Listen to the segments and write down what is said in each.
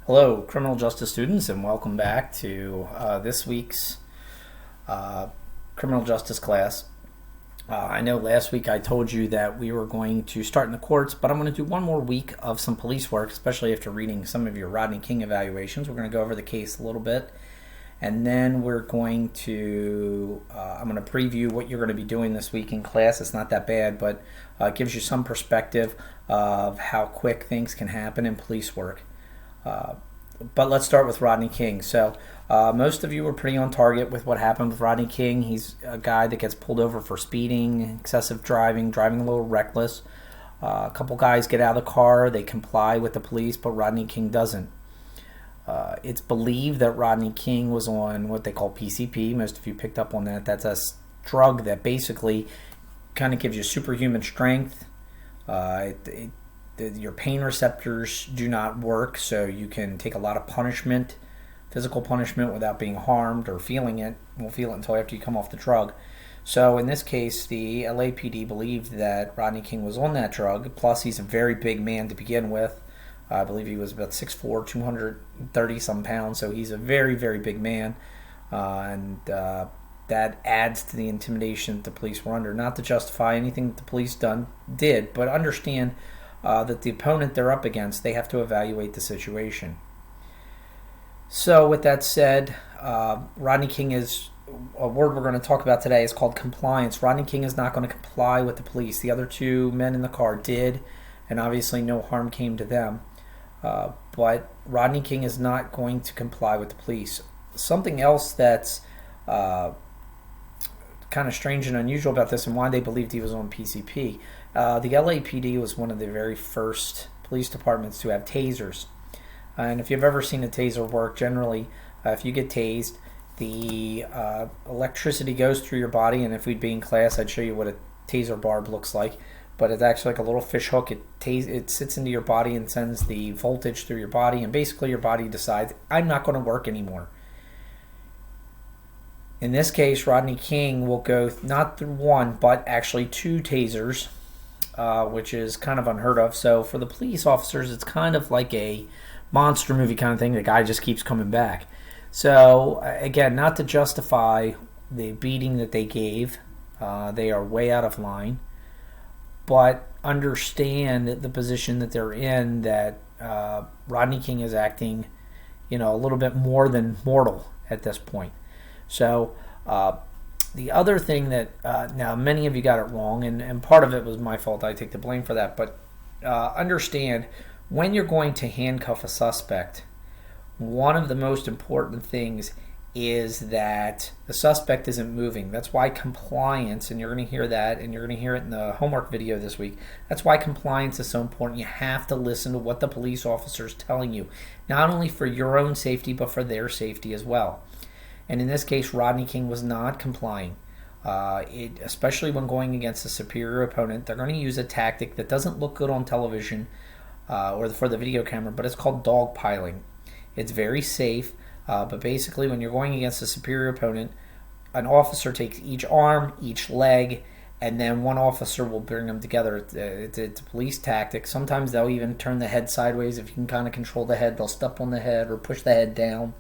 Hello, criminal justice students, and welcome back to this week's criminal justice class. I know last week I told you that we were going to start in the courts, but I'm going to do one more week of some police work, especially after reading some of your Rodney King evaluations. We're going to go over the case a little bit, and then we're going to, I'm going to preview what you're going to be doing this week in class. It's not that bad, but it gives you some perspective of how quick things can happen in police work. But let's start with Rodney King. So most of you were pretty on target with what happened with Rodney King. He's a guy that gets pulled over for speeding, excessive driving a little reckless. A couple guys get out of the car, they comply with the police, but Rodney King doesn't. It's believed that Rodney King was on what they call PCP. Most of you picked up on that. That's a drug that basically kind of gives you superhuman strength. Your pain receptors do not work, so you can take a lot of punishment, physical punishment, without being harmed or feeling it. You won't feel it until after you come off the drug. So in this case, the LAPD believed that Rodney King was on that drug. Plus, he's a very big man to begin with. I believe he was about 6'4", 230-some pounds, so he's a very, very big man. That adds to the intimidation that the police were under. Not to justify anything that the police did, but understand that the opponent they're up against, they have to evaluate the situation. So with that said, Rodney King is, a word we're going to talk about today is called compliance. Rodney King is not going to comply with the police. The other two men in the car did, and obviously no harm came to them. But Rodney King is not going to comply with the police. Something else that's kind of strange and unusual about this, and why they believed he was on PCP. The LAPD was one of the very first police departments to have tasers. And if you've ever seen a taser work, generally, if you get tased, the electricity goes through your body, and if we'd be in class, I'd show you what a taser barb looks like. But it's actually like a little fish hook. It sits into your body and sends the voltage through your body, and basically your body decides, I'm not going to work anymore. In this case, Rodney King will go not through one, but actually two tasers, which is kind of unheard of. So for the police officers, it's kind of like a monster movie kind of thing. The guy just keeps coming back. So again, not to justify the beating that they gave, they are way out of line, but understand the position that they're in, that Rodney King is acting, a little bit more than mortal at this point. So the other thing that, now many of you got it wrong, and part of it was my fault, I take the blame for that, but understand, when you're going to handcuff a suspect, one of the most important things is that the suspect isn't moving. That's why compliance, and you're going to hear that, and you're going to hear it in the homework video this week, that's why compliance is so important. You have to listen to what the police officer is telling you, not only for your own safety, but for their safety as well. And in this case, Rodney King was not complying. Especially when going against a superior opponent, they're going to use a tactic that doesn't look good on television or for the video camera, but it's called dogpiling. It's very safe, but basically when you're going against a superior opponent, an officer takes each arm, each leg, and then one officer will bring them together. It's a police tactic. Sometimes they'll even turn the head sideways. If you can kind of control the head, they'll step on the head or push the head down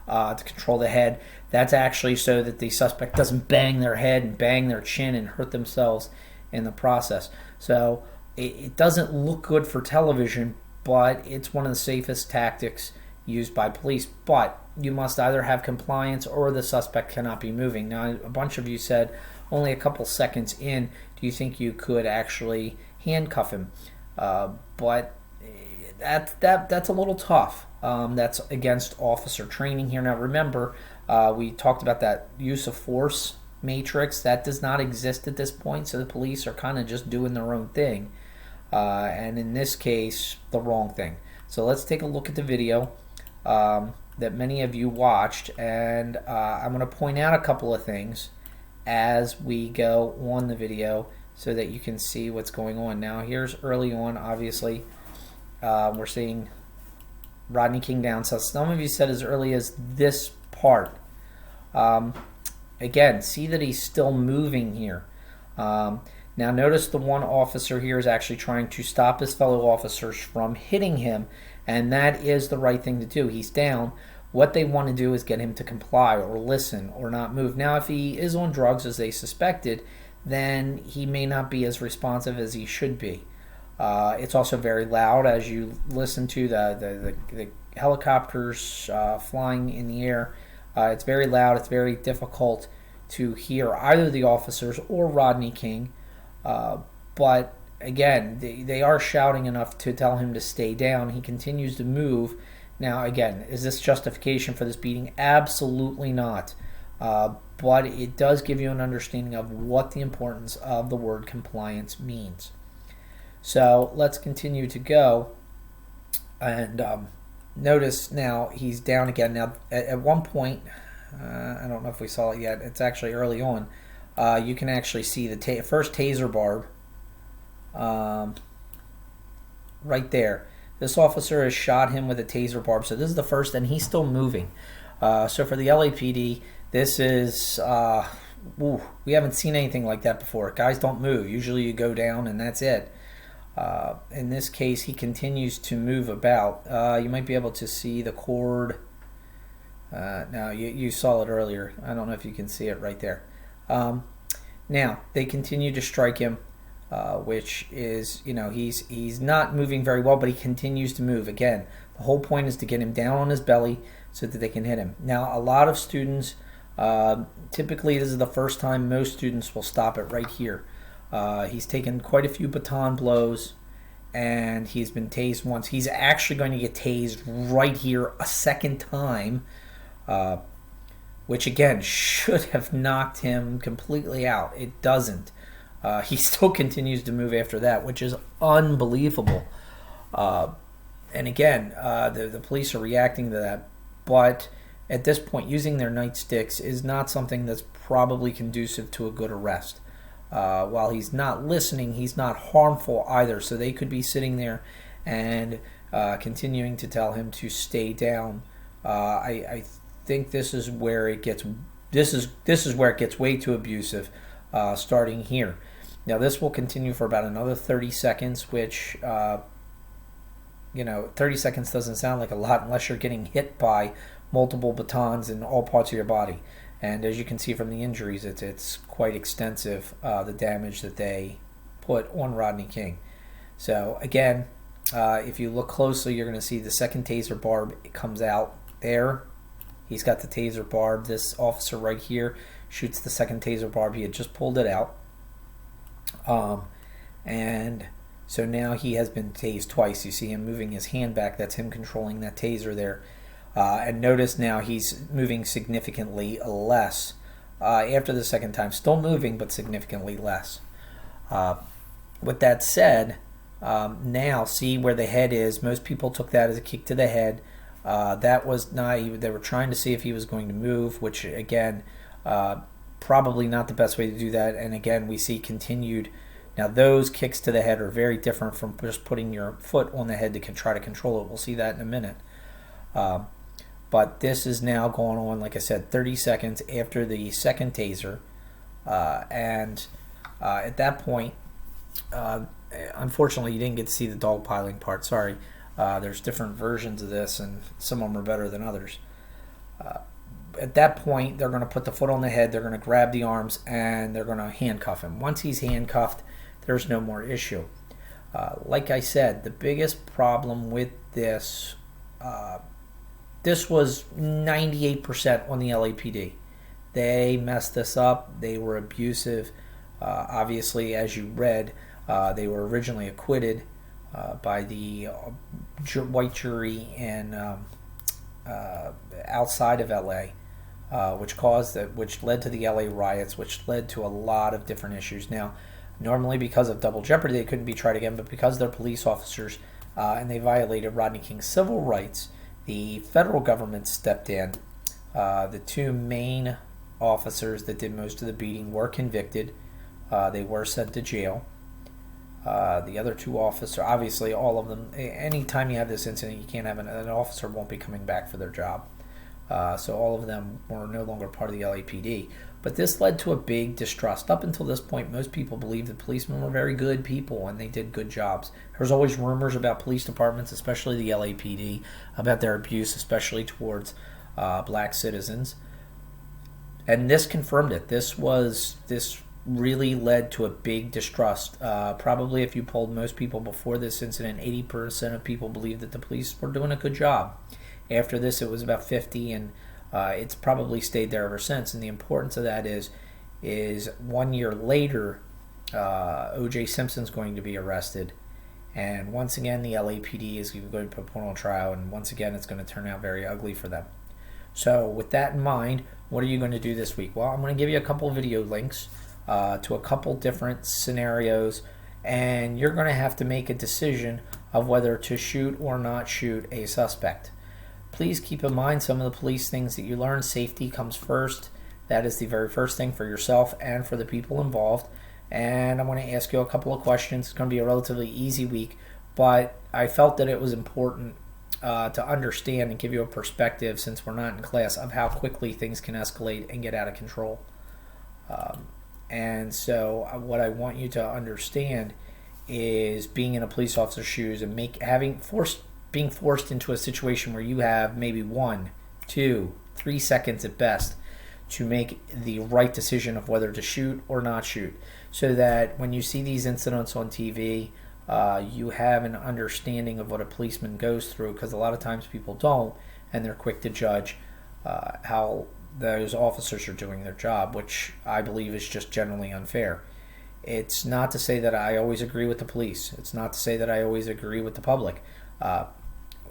to control the head. That's actually so that the suspect doesn't bang their head and bang their chin and hurt themselves in the process. So it doesn't look good for television, but it's one of the safest tactics used by police. But you must either have compliance or the suspect cannot be moving. Now, a bunch of you said only a couple seconds in, do you think you could actually handcuff him? But that's a little tough. That's against officer training here. Now remember, we talked about that use of force matrix. That does not exist at this point, so the police are kind of just doing their own thing. And in this case, the wrong thing. So let's take a look at the video that many of you watched, and I'm going to point out a couple of things as we go on the video so that you can see what's going on. Now here's early on, obviously, we're seeing Rodney King down. So some of you said as early as this part. Again, see that he's still moving here. Now notice the one officer here is actually trying to stop his fellow officers from hitting him, And that is the right thing to do. He's down. What they want to do is get him to comply or listen or not move. Now, if he is on drugs, as they suspected, then he may not be as responsive as he should be. It's also very loud as you listen to the helicopters flying in the air. It's very loud. It's very difficult to hear either the officers or Rodney King. But again, they are shouting enough to tell him to stay down. He continues to move. Now, again, is this justification for this beating? Absolutely not. But it does give you an understanding of what the importance of the word compliance means. So let's continue to go. And notice now he's down again. Now, at one point, I don't know if we saw it yet. It's actually early on. You can actually see the first taser barb right there. This officer has shot him with a taser barb. So this is the first, and he's still moving. So for the LAPD, this is, we haven't seen anything like that before. Guys don't move. Usually you go down and that's it. In this case, he continues to move about. You might be able to see the cord. Now, you saw it earlier. I don't know if you can see it right there. Now, they continue to strike him, which is, he's not moving very well, but he continues to move. Again, the whole point is to get him down on his belly so that they can hit him. Now, a lot of students, typically this is the first time most students will stop it right here. He's taken quite a few baton blows, and he's been tased once. He's actually going to get tased right here a second time, which again should have knocked him completely out. It doesn't. He still continues to move after that, which is unbelievable. And again, the police are reacting to that, but at this point, using their nightsticks is not something that's probably conducive to a good arrest. While he's not listening, he's not harmful either. So they could be sitting there and continuing to tell him to stay down. I think this is where it gets where it gets way too abusive, starting here. Now this will continue for about another 30 seconds, which 30 seconds doesn't sound like a lot unless you're getting hit by multiple batons in all parts of your body. And as you can see from the injuries, it's quite extensive, the damage that they put on Rodney King. So again, if you look closely, you're going to see the second taser barb. It comes out there. He's got the taser barb. This officer right here shoots the second taser barb. He had just pulled it out. And so now he has been tased twice. You see him moving his hand back. That's him controlling that taser there. And notice now he's moving significantly less after the second time. Still moving, but significantly less. With that said, now see where the head is. Most people took that as a kick to the head. That was not. They were trying to see if he was going to move, which again, probably not the best way to do that. And again, we see continued. Now those kicks to the head are very different from just putting your foot on the head to try to control it. We'll see that in a minute. But this is now going on, like I said, 30 seconds after the second taser. And at that point, unfortunately, you didn't get to see the dogpiling part. Sorry. There's different versions of this, and some of them are better than others. At that point, they're going to put the foot on the head, they're going to grab the arms, and they're going to handcuff him. Once he's handcuffed, there's no more issue. Like I said, the biggest problem with this, this was 98% on the LAPD. They messed this up. They were abusive. Obviously, as you read, they were originally acquitted by the white jury in outside of LA, which led to the LA riots, which led to a lot of different issues. Now, normally because of double jeopardy, they couldn't be tried again, but because they're police officers and they violated Rodney King's civil rights, the federal government stepped in. The two main officers that did most of the beating were convicted. They were sent to jail. The other two officers, obviously all of them, anytime you have this incident, you can't have an officer won't be coming back for their job. So all of them were no longer part of the LAPD. But this led to a big distrust. Up until this point, most people believed the policemen were very good people and they did good jobs. There was always rumors about police departments, especially the LAPD, about their abuse, especially towards black citizens. And this confirmed it. This really led to a big distrust. Probably if you polled most people before this incident, 80% of people believed that the police were doing a good job. After this, it was about 50, and it's probably stayed there ever since. And the importance of that is 1 year later, O.J. Simpson's going to be arrested. And once again, the LAPD is going to put on trial, and once again, it's going to turn out very ugly for them. So with that in mind, what are you going to do this week? Well, I'm going to give you a couple video links to a couple different scenarios, and you're going to have to make a decision of whether to shoot or not shoot a suspect. Please keep in mind some of the police things that you learn. Safety comes first. That is the very first thing for yourself and for the people involved. And I'm going to ask you a couple of questions. It's going to be a relatively easy week, but I felt that it was important to understand and give you a perspective, since we're not in class, of how quickly things can escalate and get out of control. And so what I want you to understand is being in a police officer's shoes and being forced into a situation where you have maybe 1, 2, 3 seconds at best to make the right decision of whether to shoot or not shoot, so that when you see these incidents on TV, you have an understanding of what a policeman goes through, because a lot of times people don't, and they're quick to judge how those officers are doing their job, which I believe is just generally unfair. It's not to say that I always agree with the police. It's not to say that I always agree with the public.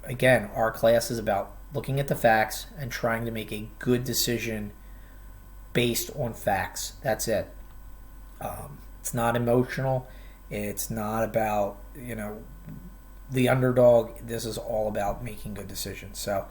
Again, our class is about looking at the facts and trying to make a good decision based on facts. That's it. It's not emotional. It's not about, the underdog. This is all about making good decisions. So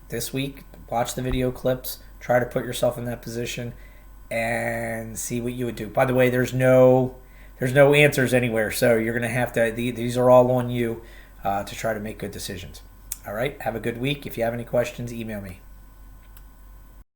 this week, watch the video clips, try to put yourself in that position, and see what you would do. By the way, there's no answers anywhere, so you're going to have to, these are all on you to try to make good decisions. All right, have a good week. If you have any questions, email me.